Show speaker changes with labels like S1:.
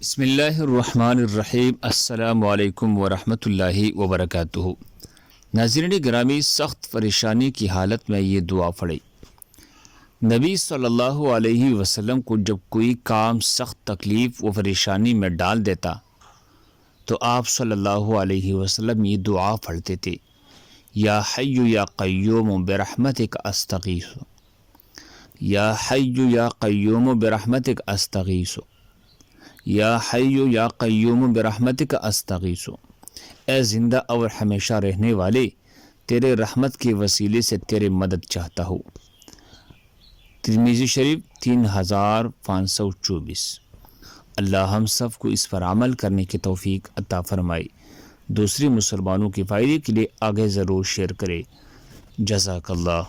S1: بسم اللہ الرحمن الرحیم، السلام علیکم ورحمۃ اللہ وبرکاتہ۔ ناظرین گرامی، سخت پریشانی کی حالت میں یہ دعا پڑھی۔ نبی صلی اللہ علیہ وسلم کو جب کوئی کام سخت تکلیف و پریشانی میں ڈال دیتا تو آپ صلی اللہ علیہ وسلم یہ دعا پڑھتے تھے، یا حی یا قیوم برحمتک استغیث، یا حی یا قیوم برحمتک استغیث، یا حی یا قیوم برحمتک استغیث۔ اے زندہ اور ہمیشہ رہنے والے، تیرے رحمت کے وسیلے سے تیرے مدد چاہتا ہوں۔ ترمذی شریف 3524۔ اللہ ہم سب کو اس پر عمل کرنے کی توفیق عطا فرمائے۔ دوسری مسلمانوں کے فائدے کے لیے آگے ضرور شیئر کرے۔ جزاک اللہ۔